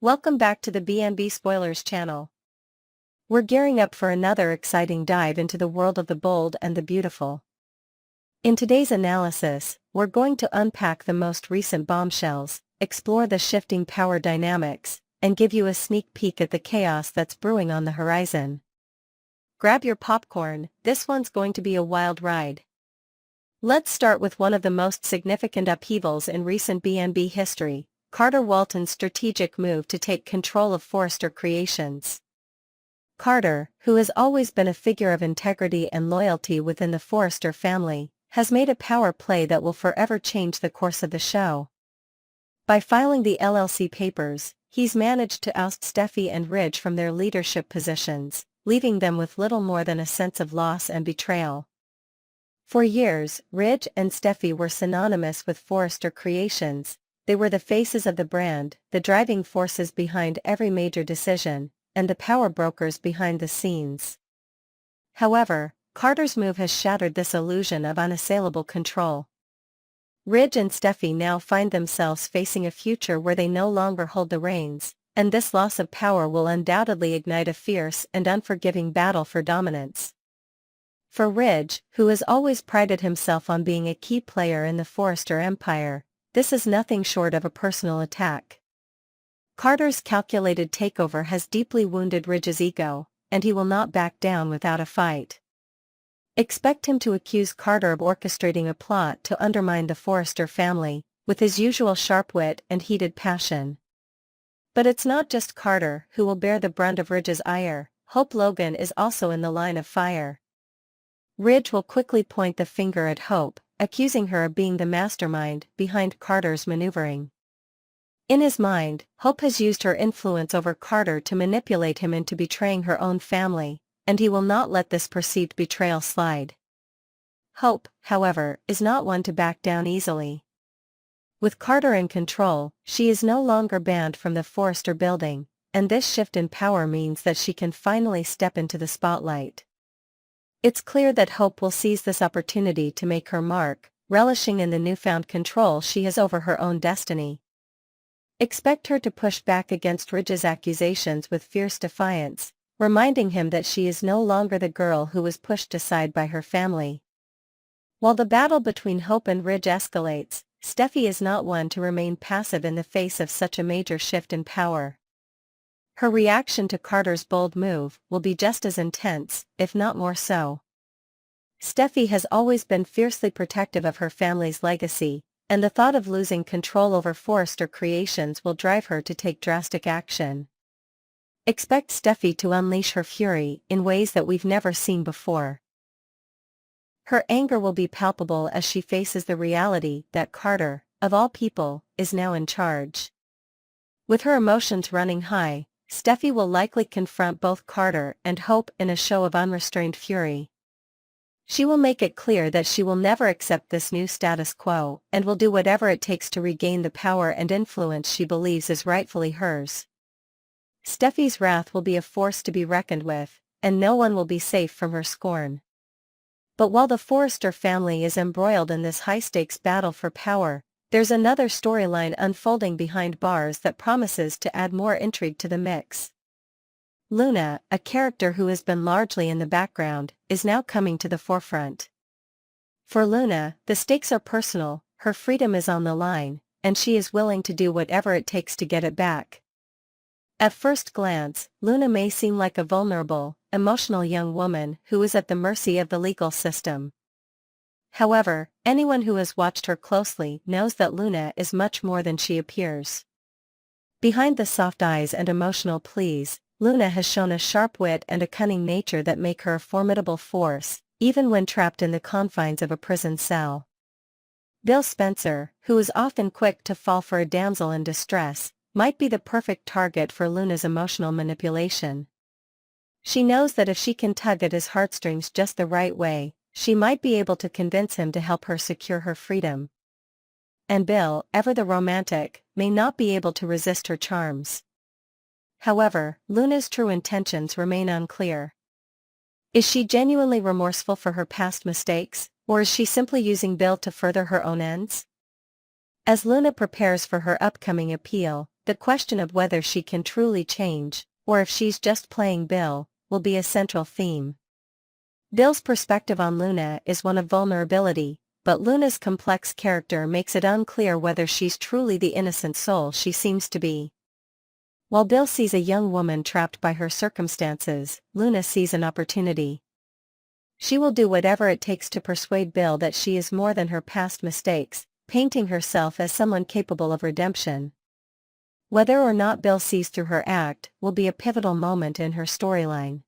Welcome back to the BNB Spoilers channel. We're gearing up for another exciting dive into the world of the bold and the beautiful. In today's analysis, we're going to unpack the most recent bombshells, explore the shifting power dynamics, and give you a sneak peek at the chaos that's brewing on the horizon. Grab your popcorn, this one's going to be a wild ride. Let's start with one of the most significant upheavals in recent BNB history: Carter Walton's strategic move to take control of Forrester Creations. Carter, who has always been a figure of integrity and loyalty within the Forrester family, has made a power play that will forever change the course of the show. By filing the LLC papers, he's managed to oust Steffi and Ridge from their leadership positions, leaving them with little more than a sense of loss and betrayal. For years, Ridge and Steffi were synonymous with Forrester Creations. They were the faces of the brand, the driving forces behind every major decision, and the power brokers behind the scenes. However, Carter's move has shattered this illusion of unassailable control. Ridge and Steffi now find themselves facing a future where they no longer hold the reins, and this loss of power will undoubtedly ignite a fierce and unforgiving battle for dominance. For Ridge, who has always prided himself on being a key player in the Forrester empire, this is nothing short of a personal attack. Carter's calculated takeover has deeply wounded Ridge's ego, and he will not back down without a fight. Expect him to accuse Carter of orchestrating a plot to undermine the Forrester family, with his usual sharp wit and heated passion. But it's not just Carter who will bear the brunt of Ridge's ire. Hope Logan is also in the line of fire. Ridge will quickly point the finger at Hope, accusing her of being the mastermind behind Carter's maneuvering. In his mind, Hope has used her influence over Carter to manipulate him into betraying her own family, and he will not let this perceived betrayal slide. Hope, however, is not one to back down easily. With Carter in control, she is no longer banned from the Forrester building, and this shift in power means that she can finally step into the spotlight. It's clear that Hope will seize this opportunity to make her mark, relishing in the newfound control she has over her own destiny. Expect her to push back against Ridge's accusations with fierce defiance, reminding him that she is no longer the girl who was pushed aside by her family. While the battle between Hope and Ridge escalates, Steffi is not one to remain passive in the face of such a major shift in power. Her reaction to Carter's bold move will be just as intense, if not more so. Steffi has always been fiercely protective of her family's legacy, and the thought of losing control over Forrester Creations will drive her to take drastic action. Expect Steffi to unleash her fury in ways that we've never seen before. Her anger will be palpable as she faces the reality that Carter, of all people, is now in charge. With her emotions running high, Steffi will likely confront both Carter and Hope in a show of unrestrained fury. She will make it clear that she will never accept this new status quo and will do whatever it takes to regain the power and influence she believes is rightfully hers. Steffi's wrath will be a force to be reckoned with, and no one will be safe from her scorn. But while the Forrester family is embroiled in this high-stakes battle for power, there's another storyline unfolding behind bars that promises to add more intrigue to the mix. Luna, a character who has been largely in the background, is now coming to the forefront. For Luna, the stakes are personal, her freedom is on the line, and she is willing to do whatever it takes to get it back. At first glance, Luna may seem like a vulnerable, emotional young woman who is at the mercy of the legal system. However, anyone who has watched her closely knows that Luna is much more than she appears. Behind the soft eyes and emotional pleas, Luna has shown a sharp wit and a cunning nature that make her a formidable force, even when trapped in the confines of a prison cell. Bill Spencer, who is often quick to fall for a damsel in distress, might be the perfect target for Luna's emotional manipulation. She knows that if she can tug at his heartstrings just the right way, she might be able to convince him to help her secure her freedom. And Bill, ever the romantic, may not be able to resist her charms. However, Luna's true intentions remain unclear. Is she genuinely remorseful for her past mistakes, or is she simply using Bill to further her own ends? As Luna prepares for her upcoming appeal, the question of whether she can truly change, or if she's just playing Bill, will be a central theme. Bill's perspective on Luna is one of vulnerability, but Luna's complex character makes it unclear whether she's truly the innocent soul she seems to be. While Bill sees a young woman trapped by her circumstances, Luna sees an opportunity. She will do whatever it takes to persuade Bill that she is more than her past mistakes, painting herself as someone capable of redemption. Whether or not Bill sees through her act will be a pivotal moment in her storyline.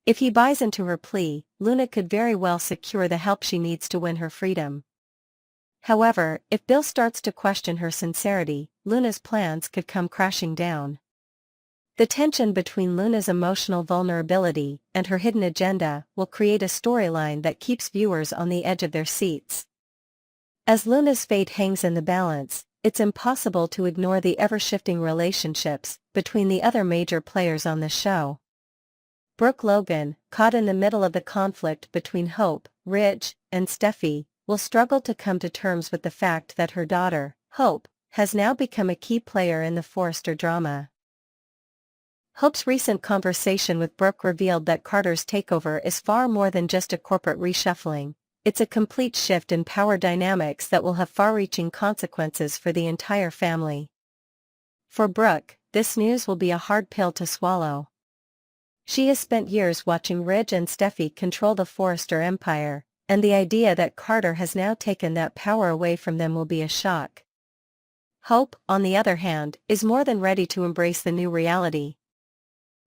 If he buys into her plea, Luna could very well secure the help she needs to win her freedom. However, if Bill starts to question her sincerity, Luna's plans could come crashing down. The tension between Luna's emotional vulnerability and her hidden agenda will create a storyline that keeps viewers on the edge of their seats. As Luna's fate hangs in the balance, it's impossible to ignore the ever-shifting relationships between the other major players on the show. Brooke Logan, caught in the middle of the conflict between Hope, Ridge, and Steffy, will struggle to come to terms with the fact that her daughter, Hope, has now become a key player in the Forrester drama. Hope's recent conversation with Brooke revealed that Carter's takeover is far more than just a corporate reshuffling. It's a complete shift in power dynamics that will have far-reaching consequences for the entire family. For Brooke, this news will be a hard pill to swallow. She has spent years watching Ridge and Steffy control the Forrester empire, and the idea that Carter has now taken that power away from them will be a shock. Hope, on the other hand, is more than ready to embrace the new reality.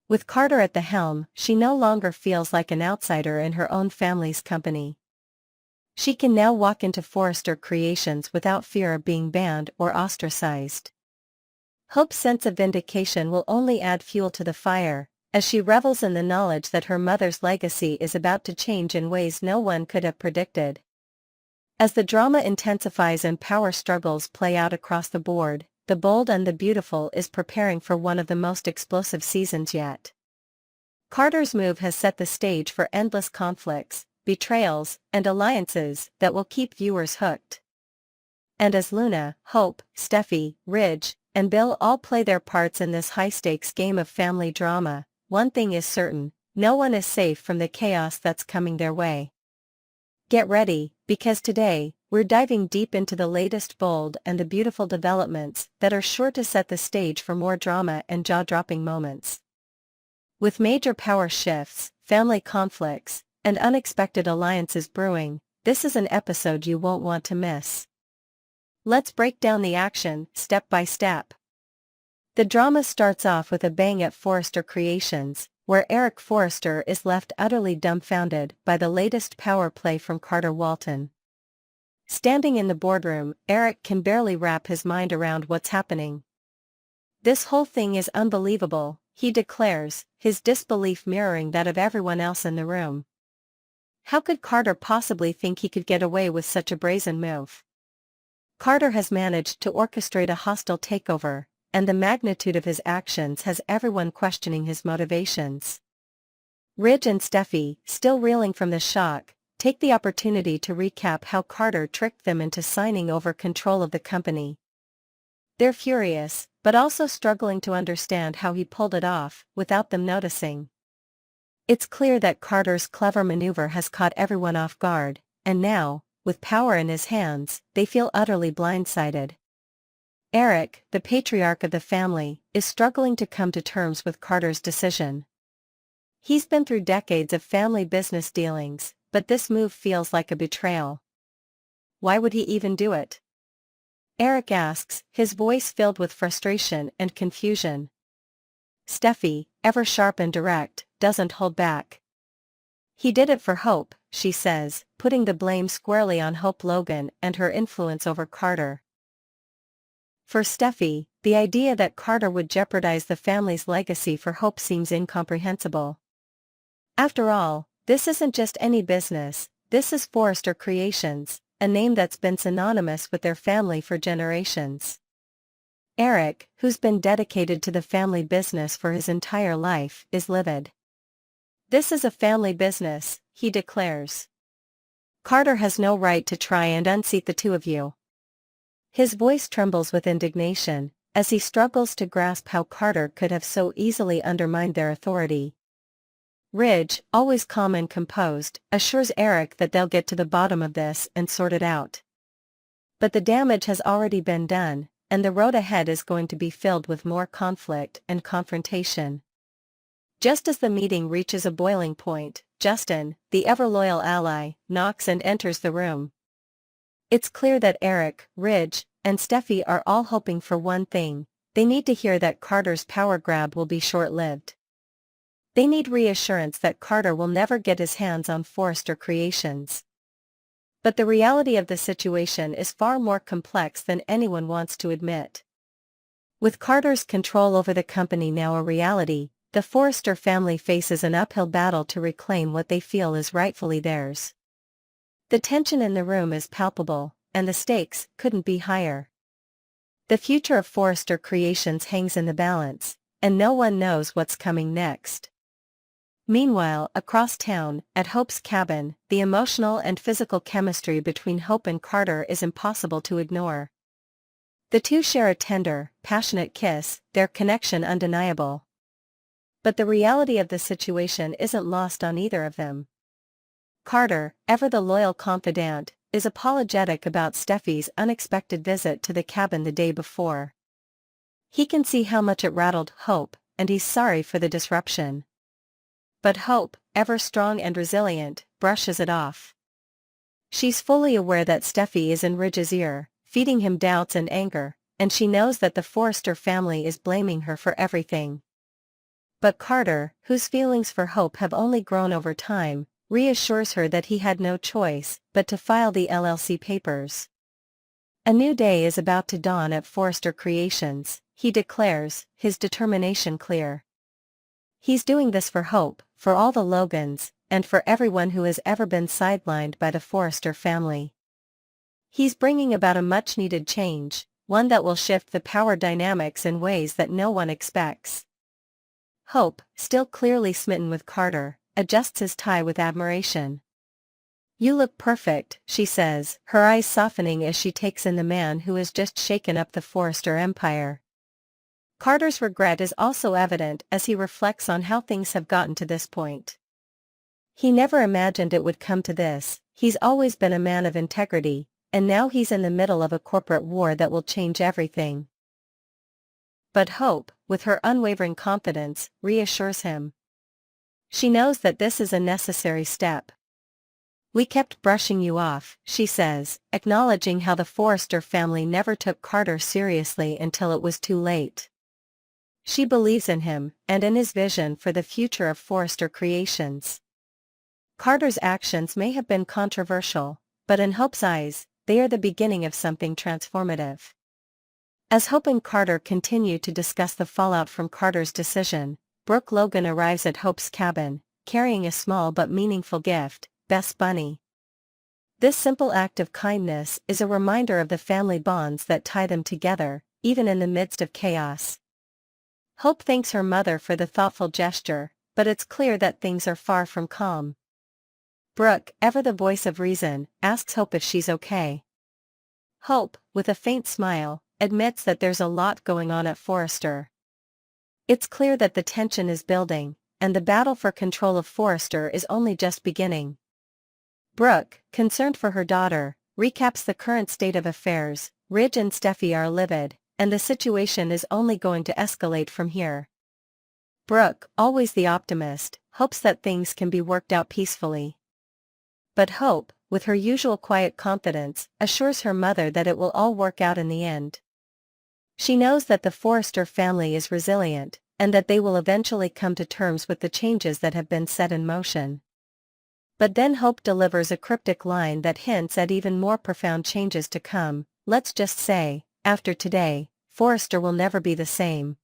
With Carter at the helm, she no longer feels like an outsider in her own family's company. She can now walk into Forrester Creations without fear of being banned or ostracized. Hope's sense of vindication will only add fuel to the fire, as she revels in the knowledge that her mother's legacy is about to change in ways no one could have predicted. As the drama intensifies and power struggles play out across the board, The Bold and the Beautiful is preparing for one of the most explosive seasons yet. Carter's move has set the stage for endless conflicts, betrayals, and alliances that will keep viewers hooked. And as Luna, Hope, Steffy, Ridge, and Bill all play their parts in this high-stakes game of family drama, one thing is certain: no one is safe from the chaos that's coming their way. Get ready, because today, we're diving deep into the latest Bold and the Beautiful developments that are sure to set the stage for more drama and jaw-dropping moments. With major power shifts, family conflicts, and unexpected alliances brewing, this is an episode you won't want to miss. Let's break down the action, step by step. The drama starts off with a bang at Forrester Creations, where Eric Forrester is left utterly dumbfounded by the latest power play from Carter Walton. Standing in the boardroom, Eric can barely wrap his mind around what's happening. "This whole thing is unbelievable," he declares, his disbelief mirroring that of everyone else in the room. How could Carter possibly think he could get away with such a brazen move? Carter has managed to orchestrate a hostile takeover, and the magnitude of his actions has everyone questioning his motivations. Ridge and Steffy, still reeling from the shock, take the opportunity to recap how Carter tricked them into signing over control of the company. They're furious, but also struggling to understand how he pulled it off, without them noticing. It's clear that Carter's clever maneuver has caught everyone off guard, and now, with power in his hands, they feel utterly blindsided. Eric, the patriarch of the family, is struggling to come to terms with Carter's decision. He's been through decades of family business dealings, but this move feels like a betrayal. Why would he even do it? Eric asks, his voice filled with frustration and confusion. Steffy, ever sharp and direct, doesn't hold back. "He did it for Hope," she says, putting the blame squarely on Hope Logan and her influence over Carter. For Steffy, the idea that Carter would jeopardize the family's legacy for Hope seems incomprehensible. After all, this isn't just any business, this is Forrester Creations, a name that's been synonymous with their family for generations. Eric, who's been dedicated to the family business for his entire life, is livid. "This is a family business," he declares. "Carter has no right to try and unseat the two of you." His voice trembles with indignation, as he struggles to grasp how Carter could have so easily undermined their authority. Ridge, always calm and composed, assures Eric that they'll get to the bottom of this and sort it out. But the damage has already been done, and the road ahead is going to be filled with more conflict and confrontation. Just as the meeting reaches a boiling point, Justin, the ever-loyal ally, knocks and enters the room. It's clear that Eric, Ridge, and Steffi are all hoping for one thing: they need to hear that Carter's power grab will be short-lived. They need reassurance that Carter will never get his hands on Forrester Creations. But the reality of the situation is far more complex than anyone wants to admit. With Carter's control over the company now a reality, the Forrester family faces an uphill battle to reclaim what they feel is rightfully theirs. The tension in the room is palpable, and the stakes couldn't be higher. The future of Forrester Creations hangs in the balance, and no one knows what's coming next. Meanwhile, across town, at Hope's cabin, the emotional and physical chemistry between Hope and Carter is impossible to ignore. The two share a tender, passionate kiss, their connection undeniable. But the reality of the situation isn't lost on either of them. Carter, ever the loyal confidant, is apologetic about Steffi's unexpected visit to the cabin the day before. He can see how much it rattled Hope, and he's sorry for the disruption. But Hope, ever strong and resilient, brushes it off. She's fully aware that Steffi is in Ridge's ear, feeding him doubts and anger, and she knows that the Forrester family is blaming her for everything. But Carter, whose feelings for Hope have only grown over time, reassures her that he had no choice but to file the LLC papers. A new day is about to dawn at Forrester Creations, he declares, his determination clear. He's doing this for Hope, for all the Logans, and for everyone who has ever been sidelined by the Forrester family. He's bringing about a much-needed change, one that will shift the power dynamics in ways that no one expects. Hope, still clearly smitten with Carter, adjusts his tie with admiration. "You look perfect," she says, her eyes softening as she takes in the man who has just shaken up the Forrester empire. Carter's regret is also evident as he reflects on how things have gotten to this point. He never imagined it would come to this. He's always been a man of integrity, and now he's in the middle of a corporate war that will change everything. But Hope, with her unwavering confidence, reassures him. She knows that this is a necessary step. "We kept brushing you off," she says, acknowledging how the Forrester family never took Carter seriously until it was too late. She believes in him, and in his vision for the future of Forrester Creations. Carter's actions may have been controversial, but in Hope's eyes, they are the beginning of something transformative. As Hope and Carter continue to discuss the fallout from Carter's decision, Brooke Logan arrives at Hope's cabin, carrying a small but meaningful gift, Best Bunny. This simple act of kindness is a reminder of the family bonds that tie them together, even in the midst of chaos. Hope thanks her mother for the thoughtful gesture, but it's clear that things are far from calm. Brooke, ever the voice of reason, asks Hope if she's okay. Hope, with a faint smile, admits that there's a lot going on at Forrester. It's clear that the tension is building, and the battle for control of Forrester is only just beginning. Brooke, concerned for her daughter, recaps the current state of affairs. Ridge and Steffi are livid, and the situation is only going to escalate from here. Brooke, always the optimist, hopes that things can be worked out peacefully. But Hope, with her usual quiet confidence, assures her mother that it will all work out in the end. She knows that the Forrester family is resilient, and that they will eventually come to terms with the changes that have been set in motion. But then Hope delivers a cryptic line that hints at even more profound changes to come. "Let's just say, after today, Forrester will never be the same."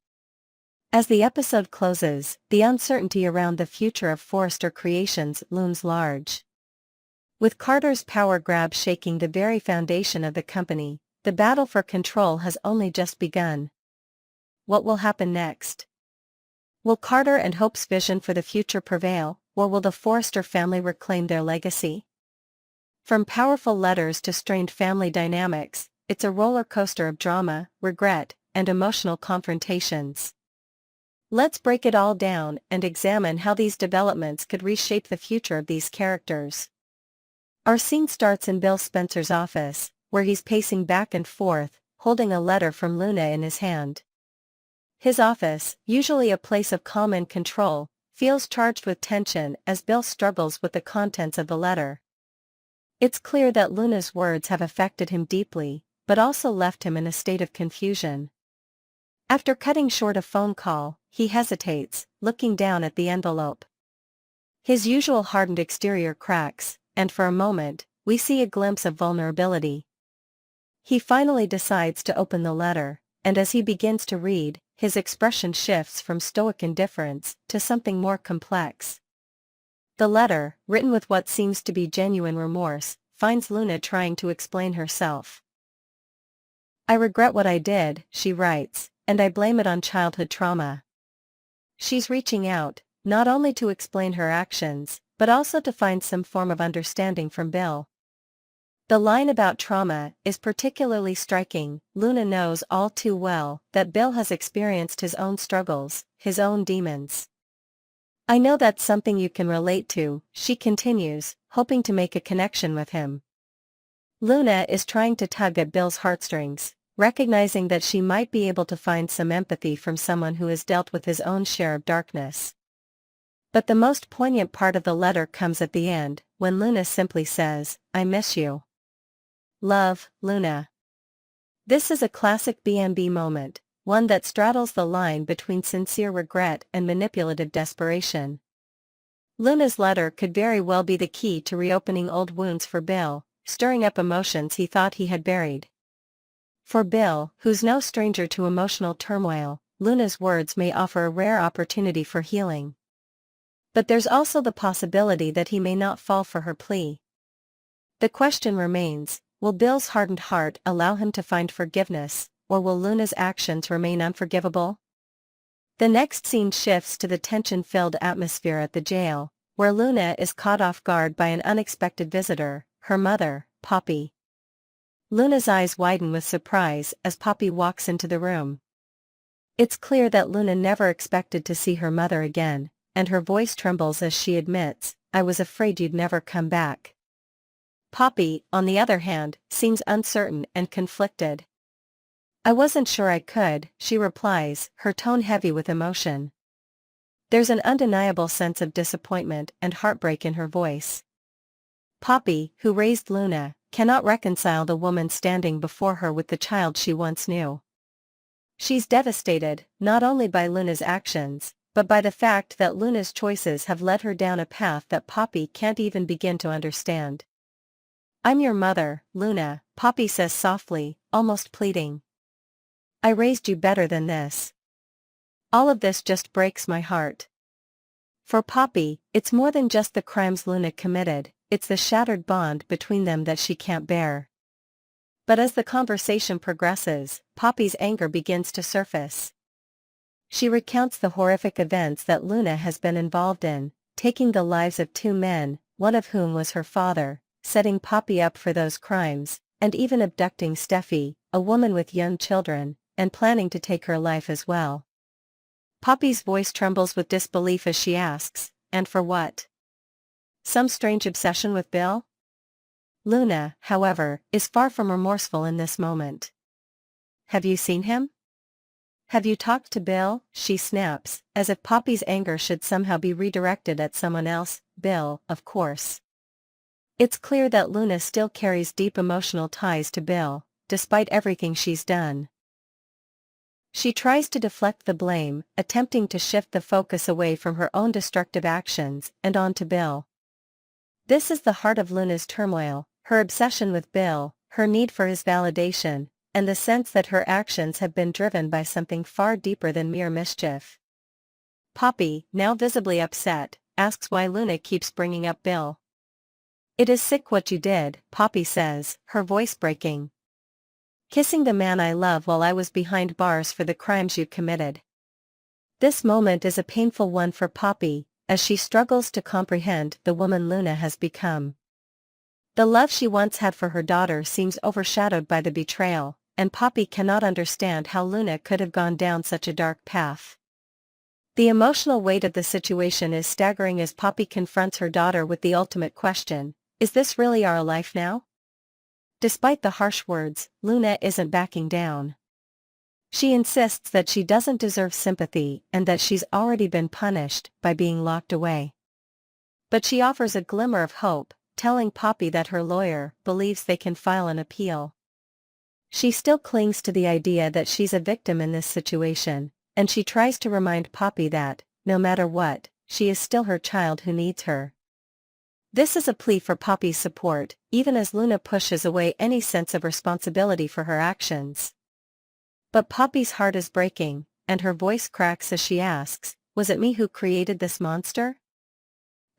As the episode closes, the uncertainty around the future of Forrester Creations looms large. With Carter's power grab shaking the very foundation of the company, the battle for control has only just begun. What will happen next? Will Carter and Hope's vision for the future prevail, or will the Forrester family reclaim their legacy? From powerful letters to strained family dynamics, it's a roller coaster of drama, regret, and emotional confrontations. Let's break it all down and examine how these developments could reshape the future of these characters. Our scene starts in Bill Spencer's office, where he's pacing back and forth, holding a letter from Luna in his hand. His office, usually a place of calm and control, feels charged with tension as Bill struggles with the contents of the letter. It's clear that Luna's words have affected him deeply, but also left him in a state of confusion. After cutting short a phone call, he hesitates, looking down at the envelope. His usual hardened exterior cracks, and for a moment, we see a glimpse of vulnerability. He finally decides to open the letter, and as he begins to read, his expression shifts from stoic indifference to something more complex. The letter, written with what seems to be genuine remorse, finds Luna trying to explain herself. "I regret what I did," she writes, "and I blame it on childhood trauma." She's reaching out, not only to explain her actions, but also to find some form of understanding from Bill. The line about trauma is particularly striking. Luna knows all too well that Bill has experienced his own struggles, his own demons. "I know that's something you can relate to," she continues, hoping to make a connection with him. Luna is trying to tug at Bill's heartstrings, recognizing that she might be able to find some empathy from someone who has dealt with his own share of darkness. But the most poignant part of the letter comes at the end, when Luna simply says, "I miss you. Love, Luna." This is a classic B&B moment, one that straddles the line between sincere regret and manipulative desperation. Luna's letter could very well be the key to reopening old wounds for Bill, stirring up emotions he thought he had buried. For Bill, who's no stranger to emotional turmoil, Luna's words may offer a rare opportunity for healing. But there's also the possibility that he may not fall for her plea. The question remains, will Bill's hardened heart allow him to find forgiveness, or will Luna's actions remain unforgivable? The next scene shifts to the tension-filled atmosphere at the jail, where Luna is caught off guard by an unexpected visitor, her mother, Poppy. Luna's eyes widen with surprise as Poppy walks into the room. It's clear that Luna never expected to see her mother again, and her voice trembles as she admits, "I was afraid you'd never come back." Poppy, on the other hand, seems uncertain and conflicted. "I wasn't sure I could," she replies, her tone heavy with emotion. There's an undeniable sense of disappointment and heartbreak in her voice. Poppy, who raised Luna, cannot reconcile the woman standing before her with the child she once knew. She's devastated, not only by Luna's actions, but by the fact that Luna's choices have led her down a path that Poppy can't even begin to understand. "I'm your mother, Luna," Poppy says softly, almost pleading. "I raised you better than this. All of this just breaks my heart." For Poppy, it's more than just the crimes Luna committed, it's the shattered bond between them that she can't bear. But as the conversation progresses, Poppy's anger begins to surface. She recounts the horrific events that Luna has been involved in, taking the lives of two men, one of whom was her father, setting Poppy up for those crimes, and even abducting Steffi, a woman with young children, and planning to take her life as well. Poppy's voice trembles with disbelief as she asks, "And for what? Some strange obsession with Bill?" Luna, however, is far from remorseful in this moment. "Have you seen him? Have you talked to Bill?" she snaps, as if Poppy's anger should somehow be redirected at someone else. "Bill, of course." It's clear that Luna still carries deep emotional ties to Bill, despite everything she's done. She tries to deflect the blame, attempting to shift the focus away from her own destructive actions and onto Bill. This is the heart of Luna's turmoil, her obsession with Bill, her need for his validation, and the sense that her actions have been driven by something far deeper than mere mischief. Poppy, now visibly upset, asks why Luna keeps bringing up Bill. "It is sick what you did," Poppy says, her voice breaking. "Kissing the man I love while I was behind bars for the crimes you committed." This moment is a painful one for Poppy, as she struggles to comprehend the woman Luna has become. The love she once had for her daughter seems overshadowed by the betrayal, and Poppy cannot understand how Luna could have gone down such a dark path. The emotional weight of the situation is staggering as Poppy confronts her daughter with the ultimate question: is this really our life now? Despite the harsh words, Luna isn't backing down. She insists that she doesn't deserve sympathy and that she's already been punished by being locked away. But she offers a glimmer of hope, telling Poppy that her lawyer believes they can file an appeal. She still clings to the idea that she's a victim in this situation, and she tries to remind Poppy that, no matter what, she is still her child who needs her. This is a plea for Poppy's support, even as Luna pushes away any sense of responsibility for her actions. But Poppy's heart is breaking, and her voice cracks as she asks, "Was it me who created this monster?"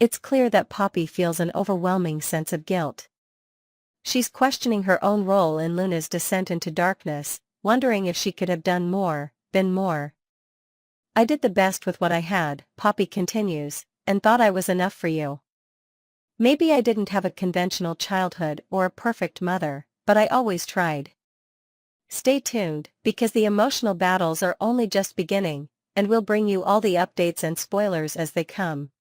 It's clear that Poppy feels an overwhelming sense of guilt. She's questioning her own role in Luna's descent into darkness, wondering if she could have done more, been more. "I did the best with what I had," Poppy continues, "and thought I was enough for you. Maybe I didn't have a conventional childhood or a perfect mother, but I always tried." Stay tuned, because the emotional battles are only just beginning, and we'll bring you all the updates and spoilers as they come.